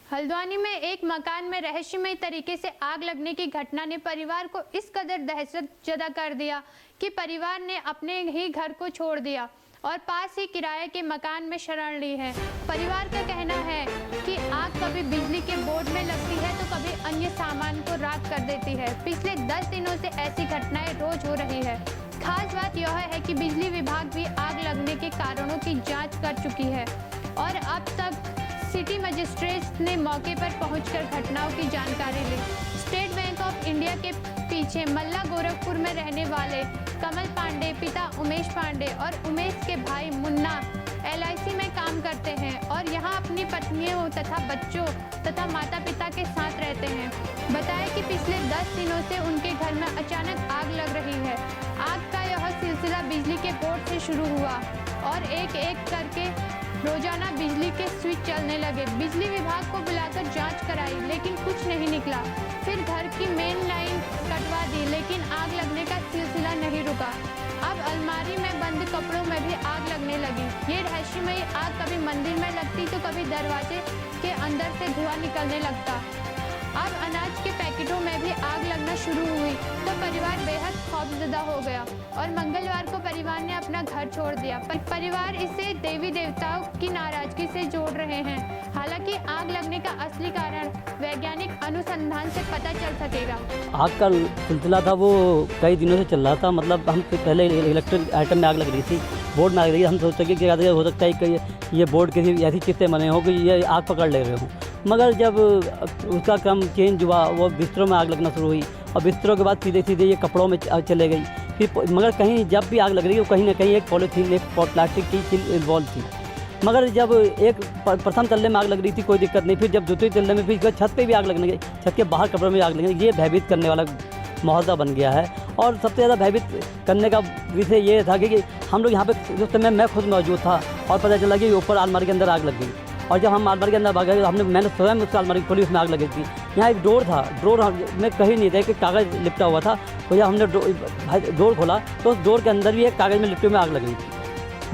हल्द्वानी में एक मकान में रहस्यमय तरीके से आग लगने की घटना ने परिवार को इस कदर दहशतजदा कर दिया कि परिवार ने अपने ही घर को छोड़ दिया और पास ही किराए के मकान में शरण ली है। परिवार का कहना है कि आग कभी बिजली के बोर्ड में लगती है तो कभी अन्य सामान को राख कर देती है। पिछले 10 दिनों से ऐसी घटनाएं रोज हो रही है। खास बात यह है कि बिजली विभाग भी आग लगने के कारणों की जांच कर चुकी है और अब तक सिटी मजिस्ट्रेट ने मौके पर पहुंचकर घटनाओं की जानकारी ली। स्टेट बैंक ऑफ इंडिया के पीछे मल्ला गोरखपुर में रहने वाले कमल पांडे पिता उमेश पांडे और उमेश के भाई मुन्ना LIC में काम करते हैं और यहां अपनी पत्नियों तथा बच्चों तथा माता पिता के साथ रहते हैं। बताया कि पिछले 10 दिनों से उनके घर में अचानक आग लग रही है। आग का यह सिलसिला बिजली के बोर्ड से शुरू हुआ और एक एक करके रोजाना बिजली के स्विच चलने लगे। बिजली विभाग को बुलाकर जांच कराई लेकिन कुछ नहीं निकला। फिर घर की मेन लाइन कटवा दी लेकिन आग लगने का सिलसिला नहीं रुका। अब अलमारी में बंद कपड़ों में भी आग लगने लगी। ये रहस्यमयी आग कभी मंदिर में लगती तो कभी दरवाजे के अंदर से धुआं निकलने लगता। अब अनाज के पैकेटों में भी आग लगना शुरू हुई तो परिवार बेहद खौफजदा हो गया और मंगलवार को परिवार ने अपना घर छोड़ दिया। परिवार इसे देवी देवताओं की नाराजगी से जोड़ रहे हैं। हालांकि आग लगने का असली कारण वैज्ञानिक अनुसंधान से पता चल सकेगा। आग का सिलसिला था वो कई दिनों से चल रहा था। मतलब हम पहले इलेक्ट्रिक आइटम में आग लग रही थी, बोर्ड में आग लगी। हम सोचते कि हो सकता है कि ये बोर्ड किसी ऐसी चीज़ से बने हो कि ये आग पकड़ ले रहे हो। मगर जब उसका क्रम चेंज हुआ वो बिस्तरों में आग लगना शुरू हुई और बिस्तरों के बाद सीधे सीधे ये कपड़ों में चले गई। फिर मगर कहीं जब भी आग लग रही है कहीं ना कहीं एक पॉलीथीन एक प्लास्टिक की चीज़ इन्वॉल्व थी। मगर जब एक प्रथम तल्ले में आग लग रही थी कोई दिक्कत नहीं, फिर जब दूसरी तल्ले में फिर छत पे भी आग लगने गई, छत के बाहर कपड़ों में आग लगने गई। ये भयभीत करने वाला माहौल सा बन गया है। और सबसे ज़्यादा भयभीत करने का विषय ये था कि हम लोग यहाँ पे उस समय मैं खुद मौजूद था और पता चला कि ऊपर अलमारी के अंदर आग लग गई। और जब हम अलमारी के अंदर भाग गए मैंने स्वयं उसका अलमारी खोली, उसमें आग लगी थी। यहाँ एक डोर था, डोर में कहीं नहीं था कि कागज़ लिपटा हुआ था। तो जब हमने डोर खोला तो उस डोर के अंदर भी एक कागज़ में लिपटे में आग लगी थी।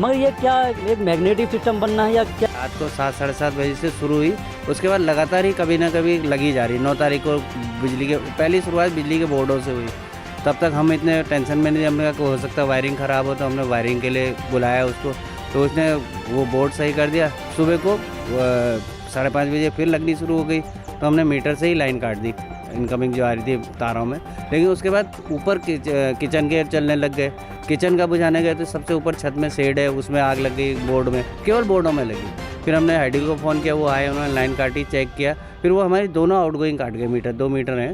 मगर ये क्या एक मैग्नेटिक सिस्टम बनना है या क्या? रात को 7 साढ़े 7 बजे से शुरू हुई, उसके बाद लगातार ही कभी ना कभी लगी जा रही। 9 तारीख को बिजली के पहली शुरुआत बिजली के बोर्डों से हुई। तब तक हम इतने टेंशन में नहीं, हमने कहा हो सकता है वायरिंग ख़राब हो, तो हमने वायरिंग के लिए बुलाया उसको, तो उसने वो बोर्ड सही कर दिया। सुबह को 5:30 बजे फिर लगनी शुरू हो गई, तो हमने मीटर से ही लाइन काट दी इनकमिंग जो आ रही थी तारों में। लेकिन उसके बाद ऊपर किचन के चलने लग गए। किचन का बुझाने गए तो सबसे ऊपर छत में शेड है, उसमें आग लग गई बोर्ड में, केवल बोर्डों में लगी। फिर हमने हाइडिल को फ़ोन किया, वो आए, उन्होंने लाइन काटी, चेक किया। फिर वो हमारी दोनों आउटगोइंग काट गए मीटर, 2 मीटर हैं